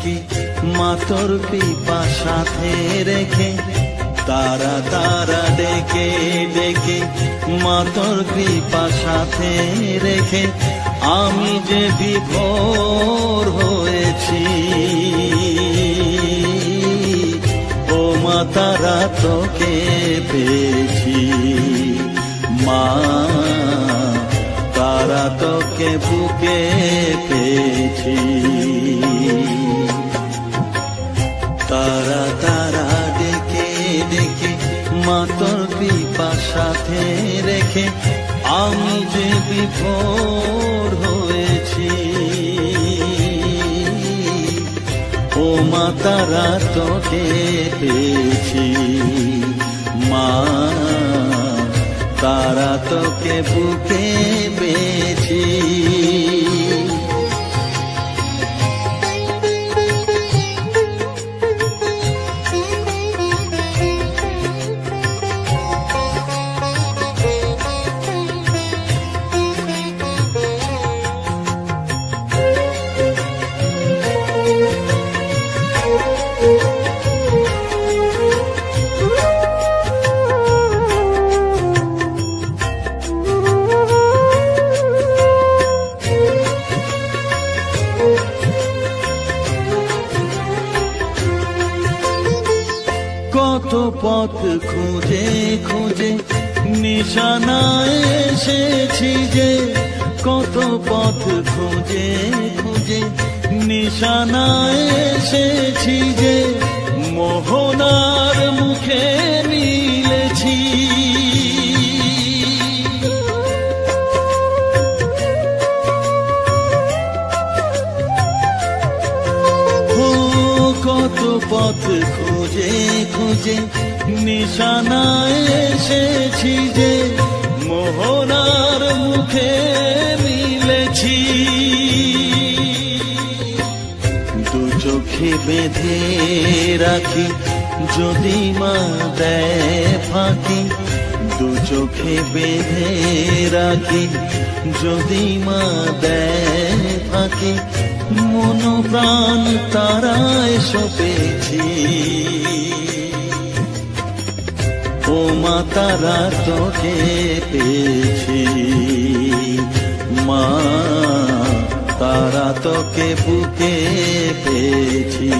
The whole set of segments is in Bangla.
দেখি মা তোর কৃপা সাথে রেখে, তারা তারা ডেকে ডেকে মা তোর কৃপা সাথে রেখে আমি যে বিভোর হয়েছি। ও মা তারা তোকে পেয়েছি, মা তারা তোকে বুকে পেয়েছি। তারা তারা ডেকে ডেকে মা তোর কৃপা সাথে রেখে আমি যে বিভোর হয়েছি। ও মা তারা তোকে পেয়েছি, মা তারা তোকে বুকে পেয়েছি। কত পথ খুঁজে খুঁজে নিশানায় এসেছি যে, কত পথ খুঁজে খুঁজে নিশানায় এসেছি যে, মোহনার মুখে মিলেছি। কত পথ খুঁজে খুঁজে নিশানায় এসেছি যে, মোহনার মুখে মিলেছি। দু চোখে বেঁধে রাখি যদি মা দেয় ফাঁকি, দু চোখে বেঁধে রাখি যদি মা দেয় ফাঁকি, মন প্রাণ তারায় সপেছি। ও মা তারা তোকে পেয়েছি, মা তারা তোকে বুকে পেয়েছি।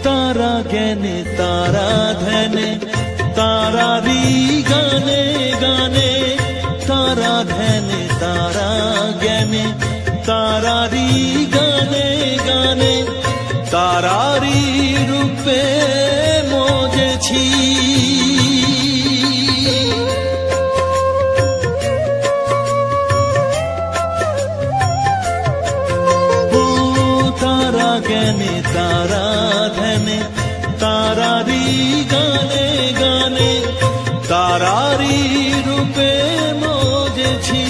তারা জ্ঞানে তারা ধ্যানে তারারি গানে গানে, তারা ধ্যানে তারা জ্ঞানে তারারি গানে গানে, তারারি রূপে মজেছি। তারা জ্ঞানে তারা ধ্যানে তারারি গানে গানে, তারারি রূপে মজেছি।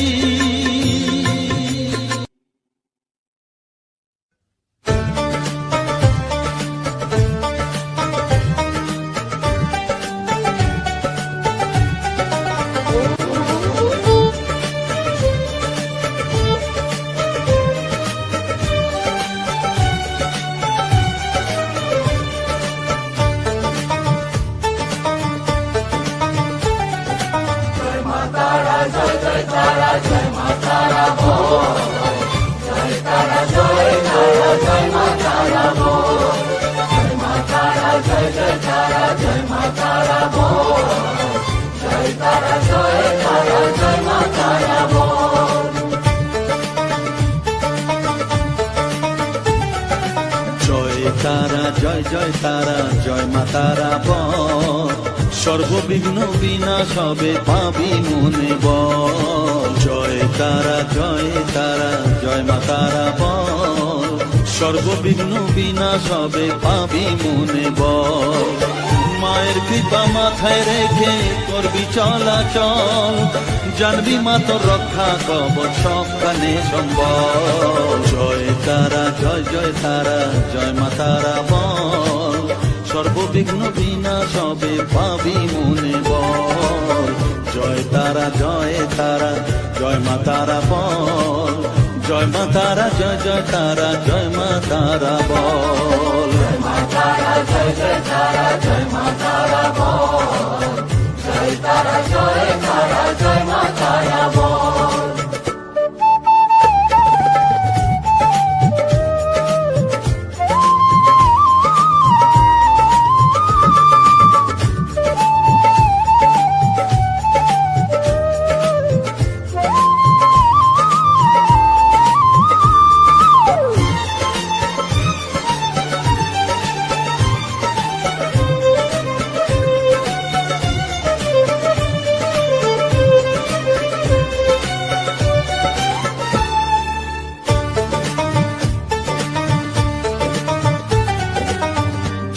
তারা জয় জয় তারা জয় মা তারা বল, সর্ববিঘ্ন বিনাশ হবে পাবি মনে বল। জয় তারা জয় তারা জয় মা তারা বল, সর্ববিঘ্ন বিনাশ হবে পাবি মনে বল। মায়ের কৃপা মাথায় রেখে করবি চলাচল, জানবি মা তোর রক্ষা কবচ সবখানে সম্বল। জয় তারা জয় জয় তারা জয় মা তারা বল, সর্ববিঘ্ন বিনাশ হবে পাবি মনে বল। জয় তারা জয় তারা জয় মা তারা বল, জয় মা তারা জয় জয় তারা জয় মা তারা বল। জয় মা তারা জয় জয় তারা জয় মা তারা বল, জয় তারা জয় তারা জয় মা তারা বল।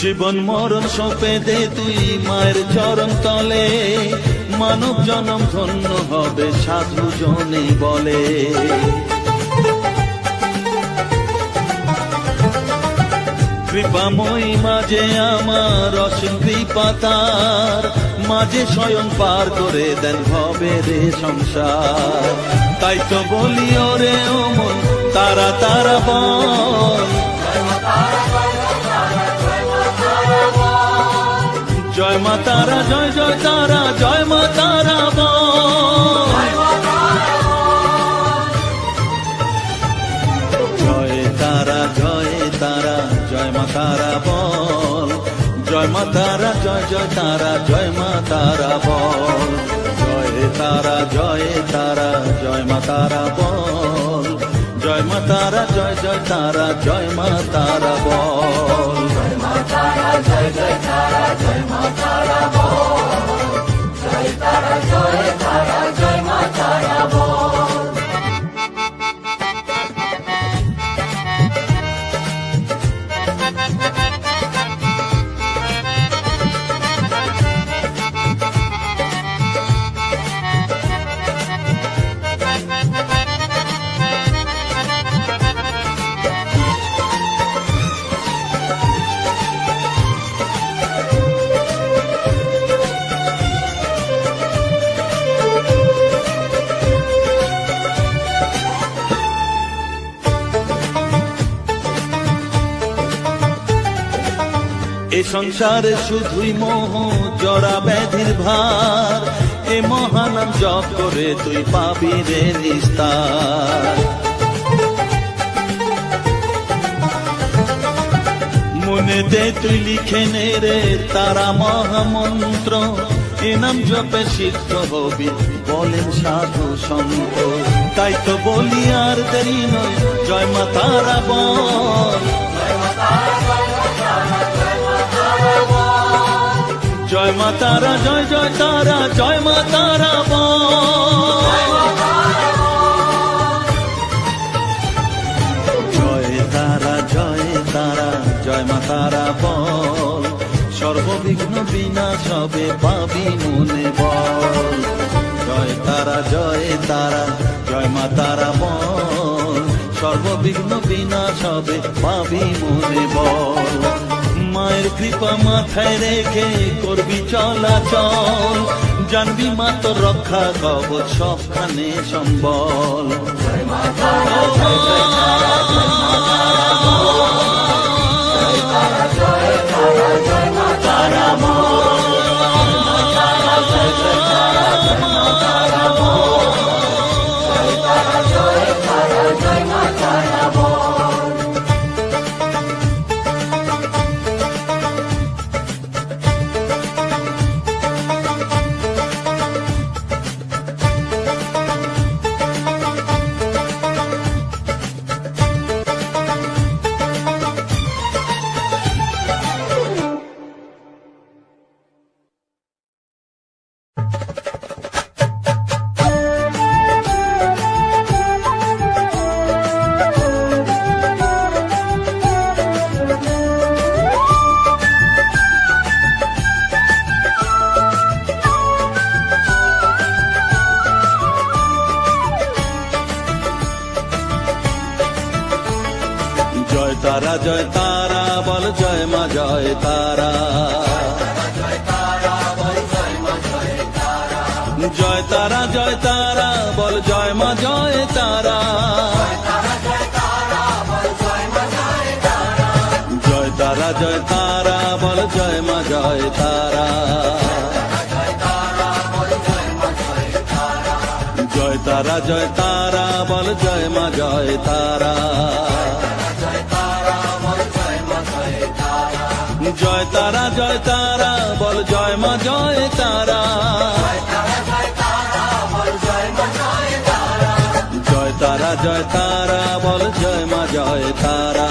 জীবন মরণ সঁপে দে তুই মায়ের চরণ তলে, মানব জনম ধন্য হবে সাধু জনে বলে। কৃপাময়ী মাঝে আমার অসীম কৃপা তার, মাঝে স্বয়ং পার করে দেন ভবে রে সংসার। তাই তো বলি ওরে ও মন তারা তারা বল, জয় মা তারা জয় জয় তারা জয় মা তারা বল। জয় তারা জয় তারা জয় মা তারা বল, জয় মা তারা জয় জয় তারা জয় মা তারা বল। জয় তারা জয় তারা জয় মা তারা বল, জয় মা তারা জয় জয় তারা জয় মা তারা বল। জয় মা তারা জয় জয় তারা জয় মা তারা বল, জয় তারা জয় তারা জয় মা তারা বল। এ সংসারে শুধুই মোহ জরা ব্যাধির ভার, এ মহানাম জপ করে তুই পাবি রে নিস্তার। মনে দে তুই লিখে নে রে তারা মহামন্ত্র, এ নাম জপে সিদ্ধ হবি বলেন সাধু সন্ত। তাই তো বলি আর দেরি নয় জয় মা তারা বল, জয় মা তারা জয় জয় তারা জয় মা তারা বল। জয় তারা জয় তারা জয় মা তারা বল, সর্ববিঘ্ন বিনাশ হবে পাবি মনে বল। জয় তারা জয় তারা জয় মা তারা বল, সর্ববিঘ্ন বিনাশ হবে পাবি মনে বল। মায়ের কৃপা মাথায় রেখে করবি চলাচল, জানবি মা তোর রক্ষা কবচ সবখানে সম্বল। জয় মা তারা জয় জয় তারা জয় মা তারা বল, জয় তারা জয় তারা জয় মা তারা বল। তারা জয় তারা বল জয় মা জয় তারা, জয় তারা জয় তারা বল জয় মা জয় তারা, জয় তারা জয় তারা বল জয় মা জয় তারা, জয় তারা জয় তারা বল জয় মা জয় তারা, জয় তারা জয় তারা বল জয় মা জয় তারা, জয় তারা জয় তারা বল জয় মা জয় তারা।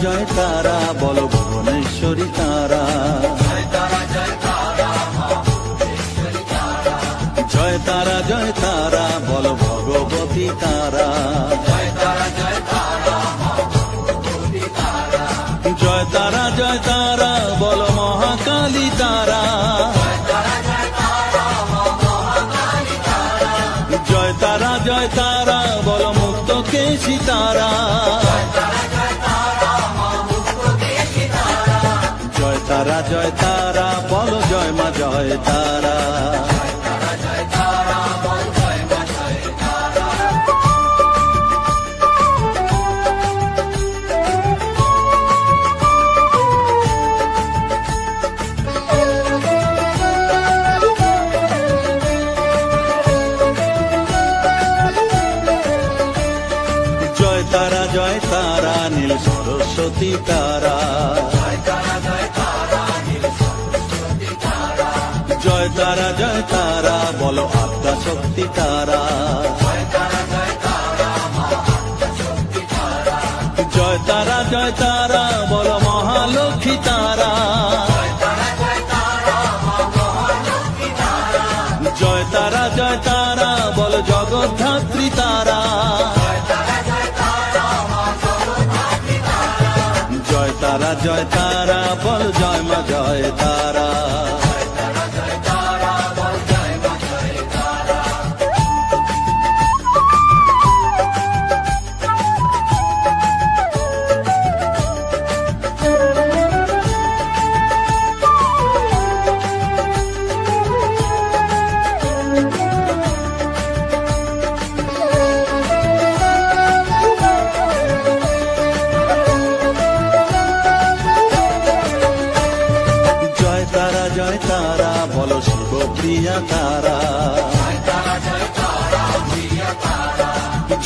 জয় তারা বল ভুবনেশ্বরী তারা, জয় তারা জয় তারা বল ভগবতী তারা, জয় তারা জয় তারা বল মহাকালী তারা, জয় তারা জয় তারা বল মুক্ত কেশী তারা, জয় তারা জয় তারা বল জয় মা জয় তারা। জয় তারা জয় তারা নীল সরস্বতী তারা, জয় তারা জয় তারা বলো আদ্যা শক্তি তারা, জয় তারা জয় তারা বলো মহালক্ষ্মী তারা, জয় তারা জয় তারা বলো জগদ্ধাত্রী তারা, জয় তারা জয় তারা বল জয় মা জয় তারা। জয় তারা বলো শিবপ্রিয়া তারা,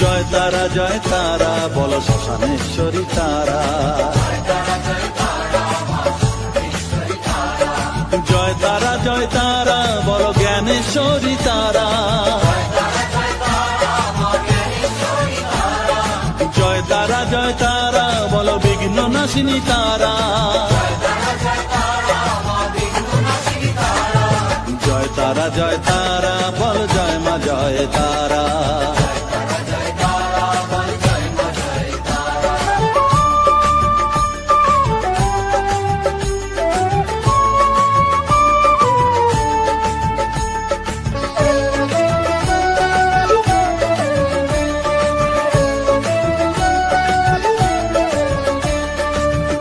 জয় তারা জয় তারা বলো শ্মশানেশ্বরী তারা, জয় তারা জয় তারা বলো জ্ঞানেশ্বরী তারা, জয় তারা জয় তারা বলো বিঘ্ন নাশিনী তারা, জয় তারা জয় তারা বল জয় মা জয় তারা।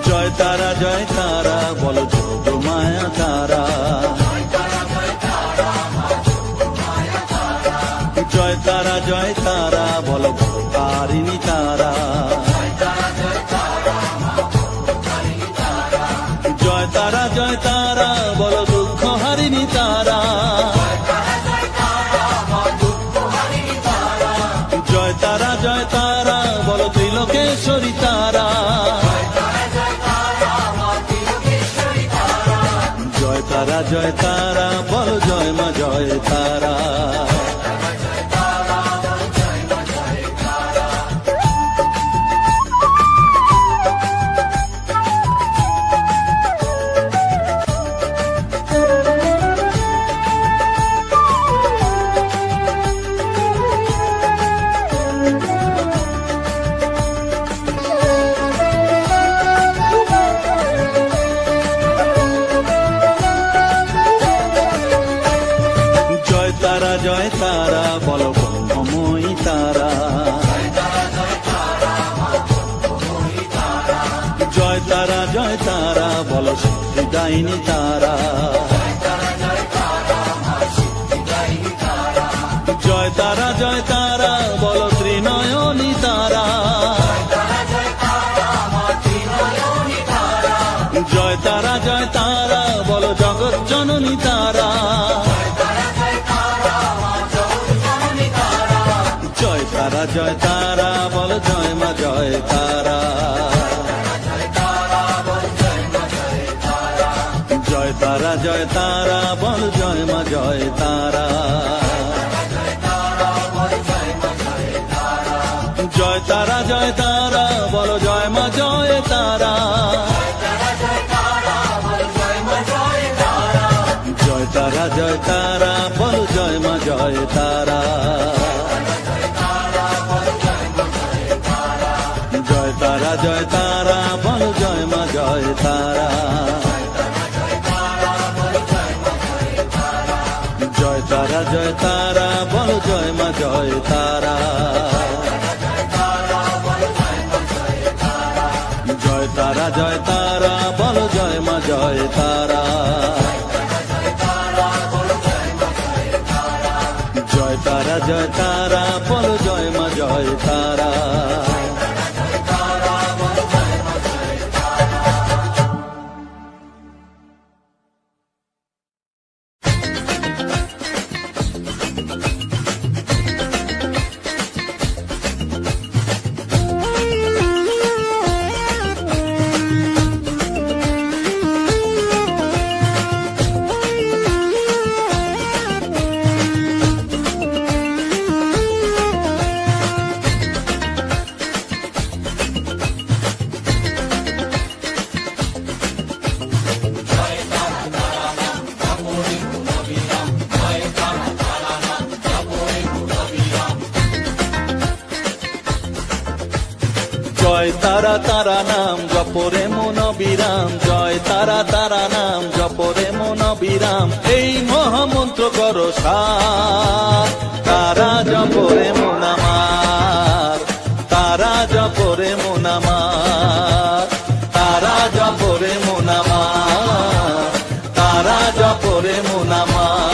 জয় তারা জয় তারা বলো যোগ মায়া তারা, জয় তারা জয় তারা বলো ভোকারিণী তারা, জয় তারা জয় তারা বলো দুঃখ হারিণী তারা, জয় তারা জয় তারা বলো ত্রিলোকেশ্বরী তারা, জয় তারা জয় তারা বলো জয় মা জয় তারা। বলো ব্রহ্মময়ী তারা, জয় তারা জয় তারা বলো সিদ্ধিদায়িনী তারা, জয় তারা জয় তারা বলো ত্রিনয়নী তারা, জয় তারা জয় তারা বলো জগৎ জননী তারা, জয় তারা জয় তারা বলো জয় মা জয় তারা, জয় তারা জয় তারা বল জয় মা জয় তারা, জয় তারা জয় তারা বলো জয় মা জয় তারা, জয় তারা জয় তারা বল জয় মা জয় তারা, জয় তারা জয় তারা বল জয় মা জয় তারা, জয় তারা জয় তারা বল জয় মা জয় তারা, জয় তারা জয় তারা বল জয় মা জয় তারা, জয় তারা জয় তারা বল জয় মা জয় তারা। জয় তারা তারা নাম জপরে মন বিরাম, জয় তারা তারা নাম জপরে মন বিরাম, এই মহামন্ত্র করো সার, তারা জপরে মন আমার, তারা জপরে মন আমার, তারা জপরে মন আমার, তারা জপরে মন আমার।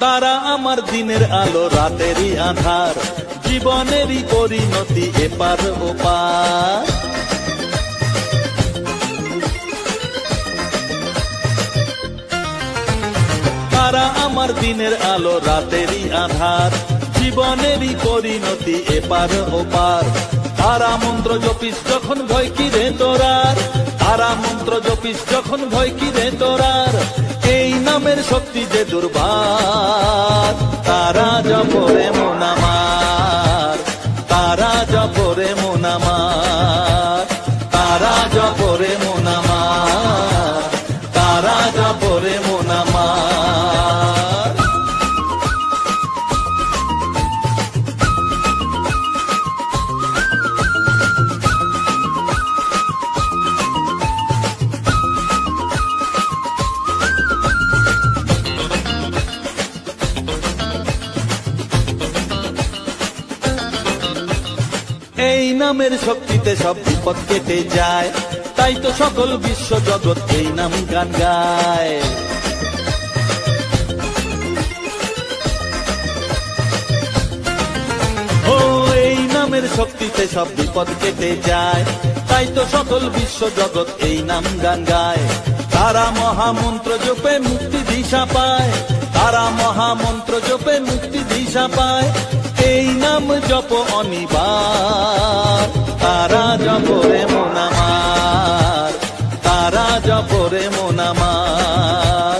তারা আমার দিনের আলো রাতেরই আধার, জীবনেরই পরিণতি এপার ওপার, তারা আমার দিনের আলো রাতেরই আধার, জীবনেরই পরিণতি এপার ওপার, তারা মন্ত্র জপিস যখন ভয় কি রে তোরার, তারা মন্ত্র জপিস যখন ভয় কি রে তোরার, এই নামের শক্তি যে দুর্বার, তারা জপরে মন আমার, তারা জপরে মন আমার, তারা জপরে মন আমার, তারা জপরে মন আমার। এই নামের শক্তিতে সব বিপদ কেটে যায়, তাই তো সকল বিশ্ব জগৎ এই নাম গান গায়। ও এই নামের শক্তিতে সব বিপদ কেটে যায়, তাই তো সকল বিশ্ব জগৎ এই নাম গান গায়। তারা মহামন্ত্র জপে মুক্তি দিশা পায়, তারা মহামন্ত্র জপে মুক্তি দিশা পায়, এই নাম জপ অনিবার, তারা জপরে মন আমার, তারা জপরে মন আমার,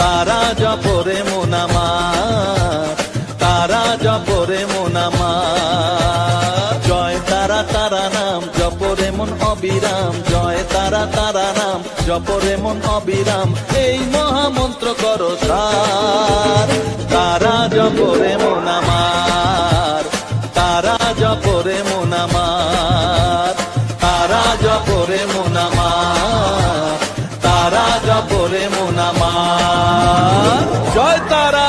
তারা জপরে মন আমার, তারা জপরে মন আমার। তারা তারা নাম জপরে মন অবিরাম এই মহামন্ত্র করো সার তারা জপরে মন আমার তারা জপরে মন আমার তারা জপরে মন আমার তারা জপরে মন আমার জয় তারা।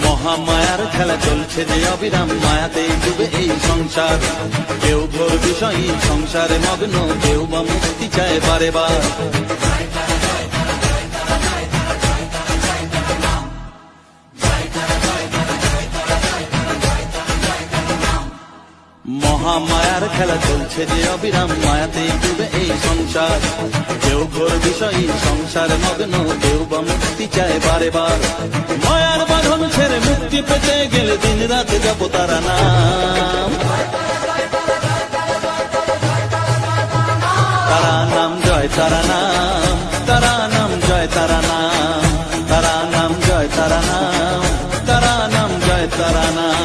মহামায়ার খেলা চলছে যে অবিরাম মায়াতে ডুবে এই সংসার কেউ ঘোর বিষয়ী সংসারে মগ্ন কেউ বা মুক্তি চায় বারে বার মহামায়ার খেলা চলছে যে অবিরাম মায়াতে ডুবে এই সংসার কেউ ঘোর বিষয়ী সংসারে মগ্ন কেউ বা মুক্তি চায় বারে বার মায়ার বাঁধন ছেড়ে মুক্তি পেতে গেলে দিন রাতে জপ তারা নাম তারা নাম জয় তারা নাম তারা নাম জয় তারা নাম তারা নাম জয় তারা নাম তারা নাম জয় তারা নাম।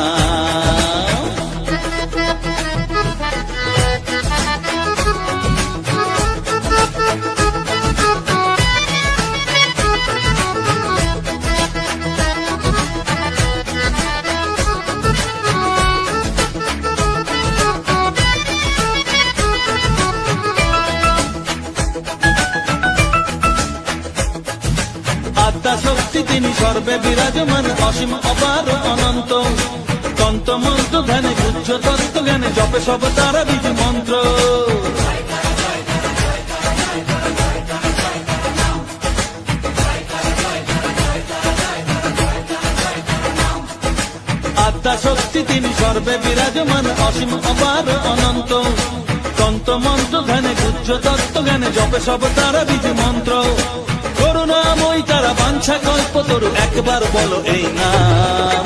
আত্মা শক্তি তিনি সর্বে বিরাজমান অসীম অপার অনন্ত তন্ত মন্ত্র ধ্যানে গুচ্ছ তত্ত্ব জ্ঞানে জপে সব তারা বীজ মন্ত্র আত্মা শক্তি তিনি সর্বে বিরাজমান অসীম অপার অনন্ত তন্ত মন্ত্র ধ্যানে গুচ্ছ তত্ত্ব জ্ঞানে জপে সব তারা বীজ মন্ত্র করুণাময়ী তারা বাঞ্ছা কল্প তরু একবার বলো এই নাম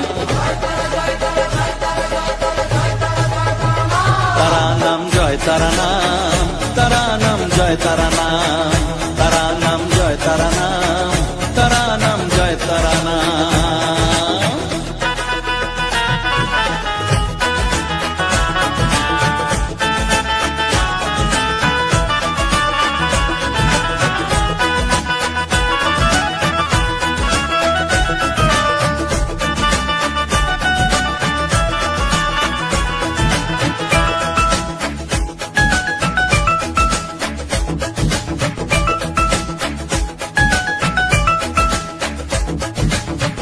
তারা নাম জয় তারা নাম তারা নাম জয় তারা নাম তারা নাম জয় তারা নাম তারা নাম জয় তারা নাম।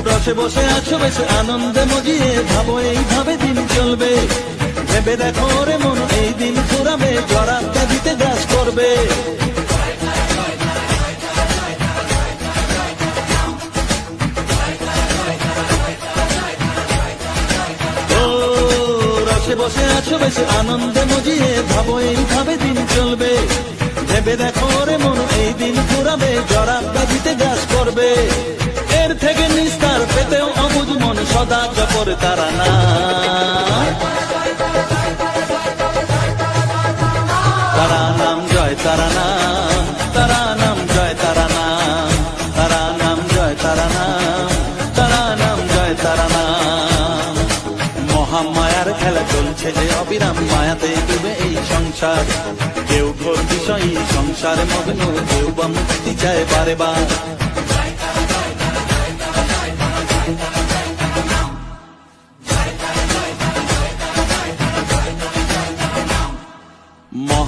বসে বসে আছো বেশ আনন্দে মজিয়ে ভাবো এইভাবে দিন চলবে ভেবে দেখো রে মন এই দিন ফুরাবে জরা ব্যাধিতে গ্রাস করবে ও রসে বসে আছো বেশ আনন্দে মজিয়ে ভাবো এইভাবে দিন চলবে ভেবে দেখো রে মন এই দিন ফুরাবে জরা ব্যাধিতে গ্রাস করবে এর থেকে নিস্তার পেতেও অবুঝ মন সদা জপরে তারা নাম তারা নাম জয় তারা নাম তারা নাম জয় তারা নাম তারা নাম জয় তারা নাম তারা নাম জয় তারা নাম। মহামায়ার খেলা চলছে যে অবিরাম মায়াতে ডুবে এই সংসার কেউ ঘোর বিষয়ী সংসারে মগ্ন কেউ বা মুক্তি চায় বারে বার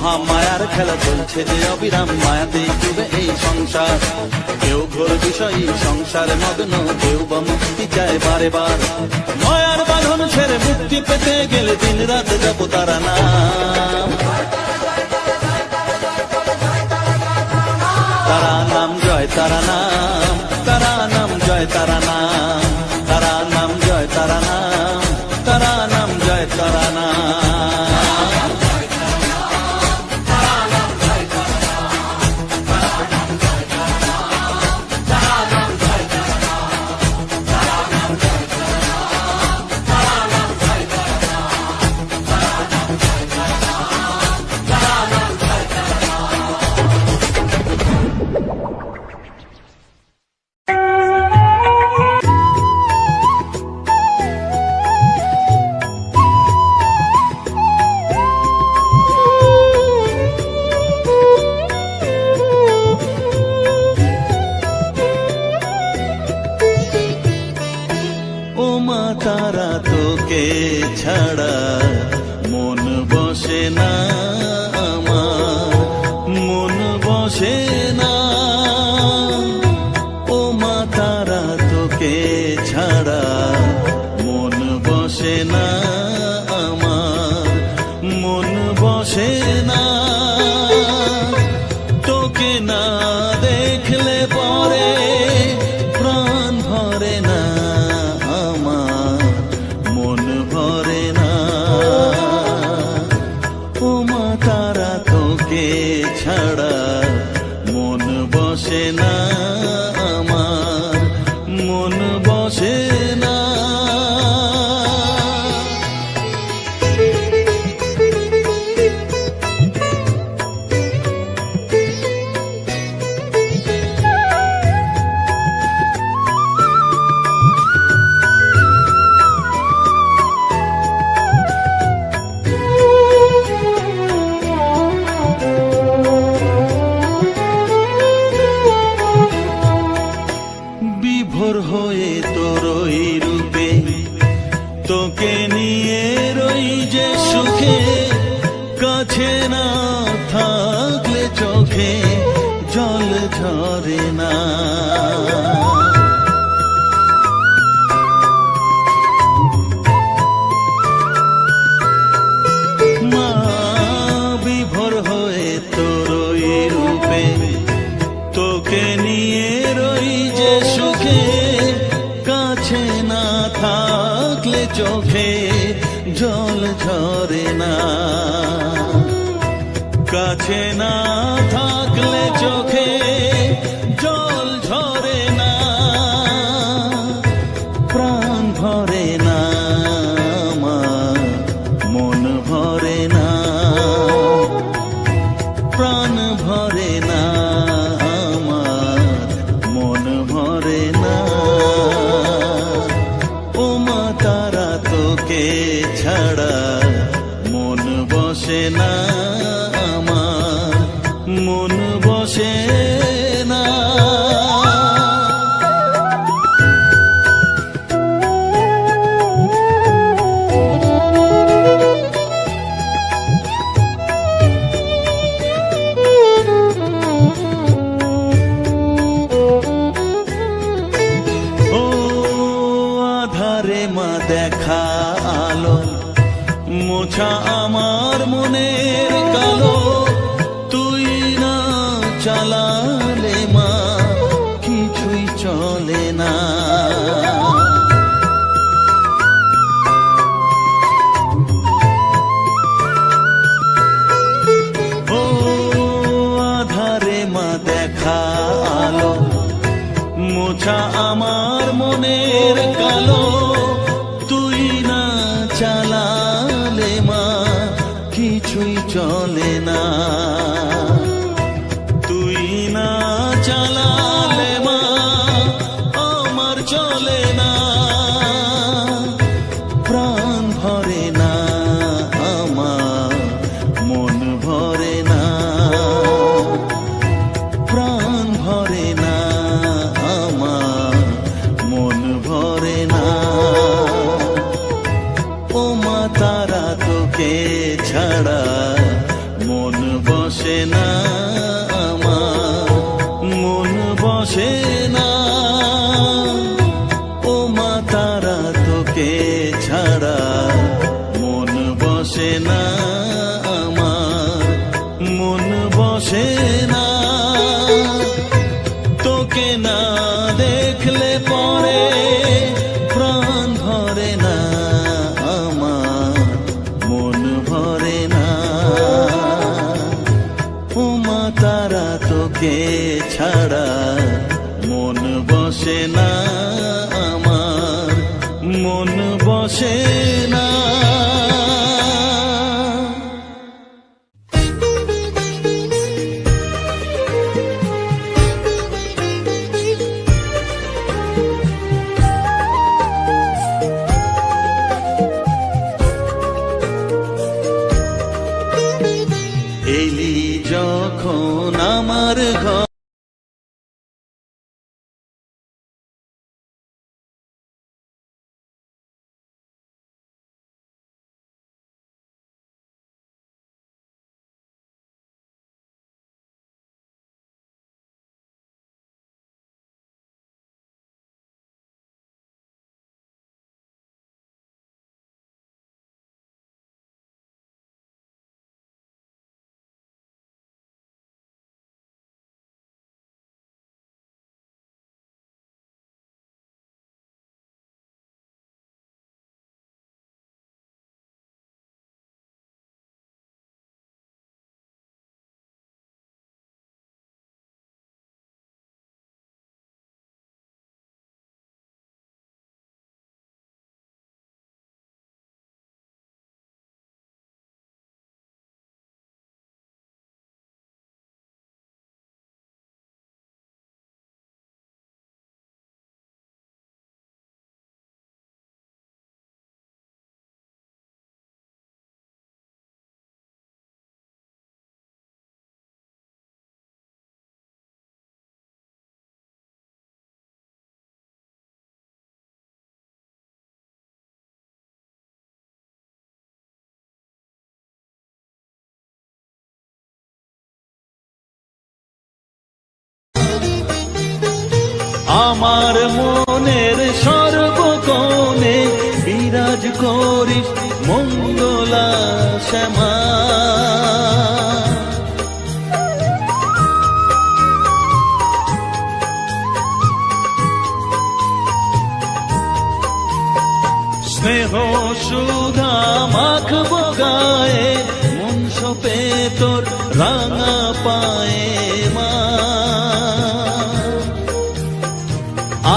মহামায়ার খেলা চলছে যে অবিরাম, মায়াতে ডুবে এই সংসার। কেউ ঘোর বিষয়ী সংসারে মগ্ন, কেউ বা মুক্তি চায় বারে বার। মায়ার বাঁধন ছেড়ে মুক্তি পেতে গেলে দিন রাত যাবো তারা নাম, তারা নাম জয় তারা নাম, তারা নাম জয় তারা নাম, তারা নাম জয় তারা নাম, তারা নাম জয় তারা নাম। ও মা তারা তোকে ছাড়া মন বসে না আমার, মন বসে না। ও মা তারা তোকে ছাড়া মন বসে না আমার, মন বসে না। তোকে না দেখলে পরে প্রাণ ভরে না আমার, মন ভরে না। ও মা তারা তোকে ছাড়া মন বসে না আমার, মন বসে না। বিভোর হয়ে তোরই রূপে তোকে নিয়ে রই যে সুখে, কাছে না থাকলে চোখে জল ঝরে না। মা বিভোর হয়ে তোরই রূপে তোকে নিয়ে রই যে সুখে, কাছে না থাকলে চোখে জল ঝরে না। কাছে না থাকলে চোখে জল ঝরে না, প্রাণ ভরে না আমার, মন ভরে না, প্রাণ ভরে না আমার, মন ভরে না। ও মা তারা তোকে ছাড়া মন বসে না আমার, মন বসে না। ও আধারে মা দেখা আলো, মোছা আমার মনের কালো। তুই না চালালে মা কিছুই চলে না। ও আধারে মা দেখা আলো, মোছা আমার মনের কালো। তুই না চালালে মা কিছুই চলে না। তুই না চালালে মা আমার চলে না, প্রাণ ভরে না আমার, মন ভরে না, প্রাণ ভরে না আমার, মন ভরে না। ও মা বসে না, ও মা তারা তোকে ছাড়া মন বসে না আমার, মন বসে না। তোকে না দেখলে পরে প্রাণ ভরে না আমার, মন ভরে না। ও মা তারা তোকে ছাড়া মন বসে না আমার, মন বসে না। এলি যখন আমার ঘর, আমার মনের সর্বকোণে বিরাজ করিস মঙ্গলা শ্যামা। স্নেহ সুধা মাখবো গায়ে, মন সপে তোর রাঙা পায়ে মা।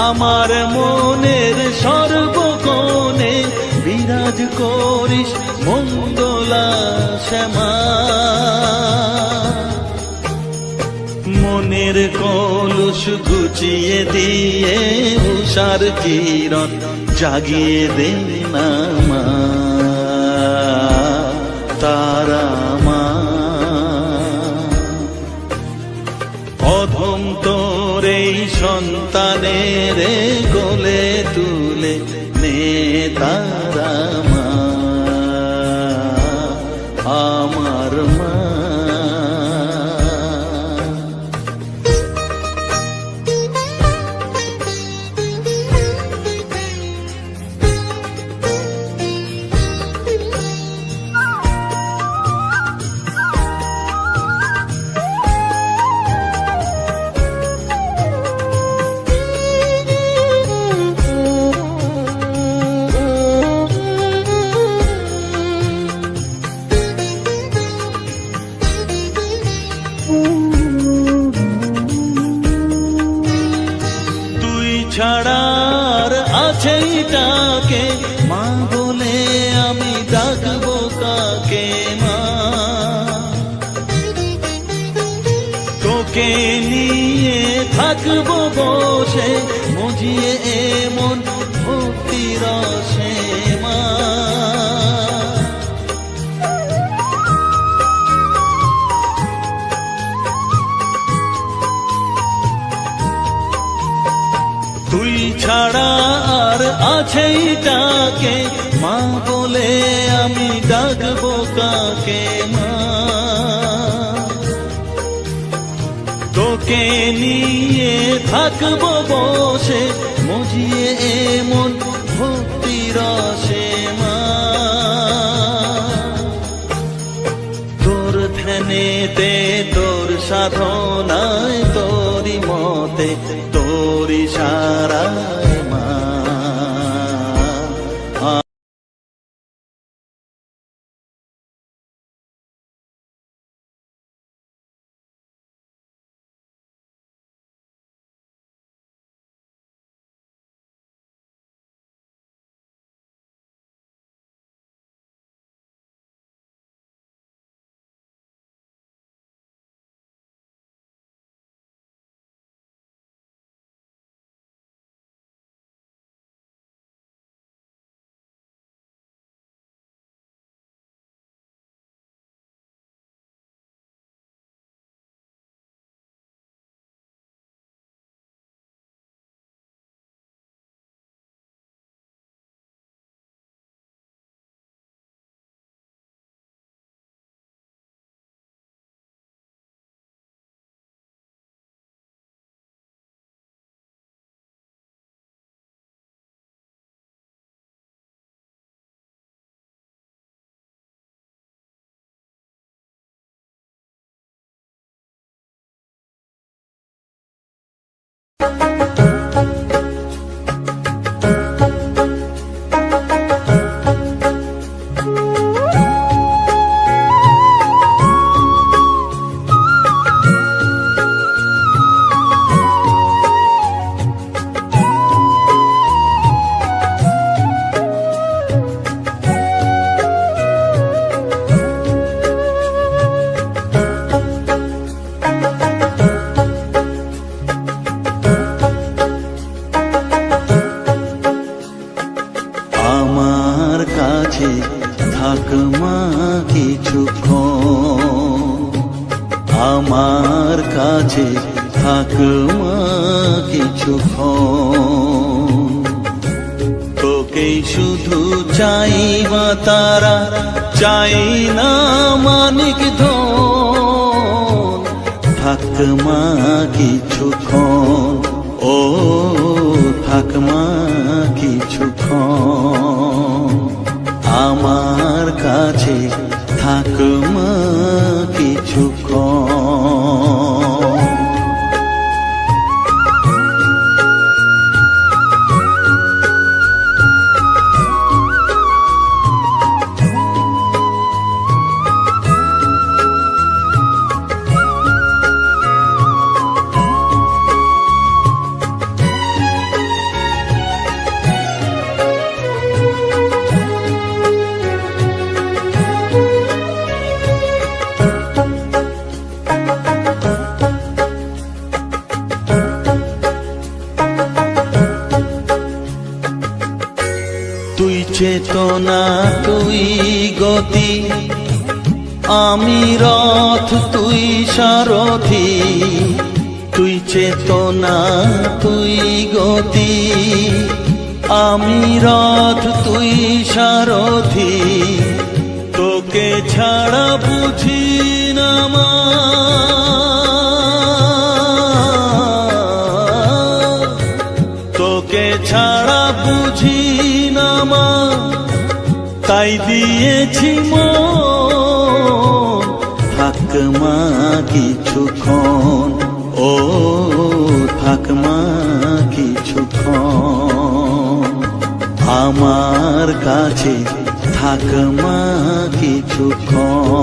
আমার মনের সর্বকোণে বিরাজ করিস মঙ্গলা শ্যামা। মনের কলুষ ঘুচিয়ে দিয়ে উষার কিরণ জাগিয়ে দে না মা, তারা মা। অধম তোর এই সন্তানের কোলে তুলে নে তারা মা, আমার মা। ছাড়ার আছেই তাকে মা বলে আমি ডাকবো কাকে মা। তোকে নিয়ে থাকবো বসে মজিয়ে এমন ভক্তি রসে মা। তুই ছাড়া আর আছেই তাকে মা বলে আমি ডাকবো কাকে মা। তোকে তোকে নিয়ে থাকবো বসে মজিয়ে এমন ভক্তি রসে মা তোর ধ্যানেতে তোর সাধনায় তোরি মতে তোরি সারায় মা আমার কাছে থাক মা কিছুক্ষণ আমার কাছে থাক মা কিছুক্ষণ তোকেই শুধু চাই মা তারা চাই না মানিক ধন থাক মা কিছুক্ষণ ও থাক মা কিছুক্ষণ আমার কাছে থাক মা কিছুক্ষণ তুই চেতনা তুই গতি আমি রথ তুই সারথি তুই চেতনা তুই গতি আমি রথ তুই সারথি তোকে ছাড়া বুঝি না মা তোকে ছাড়া বুঝি না মা তাই দিয়েছি মন থাক মা কিছুক্ষণ ও থাক মা কিছুক্ষণ আমার কাছে থাক মা কিছুক্ষণ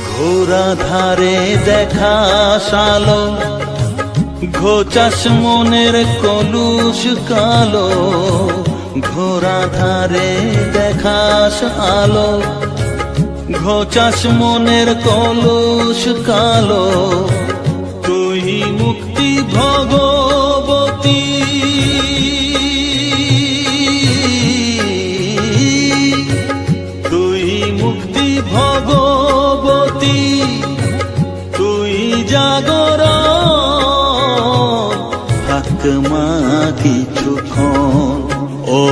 ঘোরা ধারে দেখা সালো ঘোচাস মনের কলুষ কালো ঘোরা ধারে দেখাস আলো, ঘোচাস মনের কলুষ কালো, তুই মুক্তি ভগবতী। তুই মুক্তি ভগবতী, তুই জাগরণ, থাক মা কিছুক্ষণ ও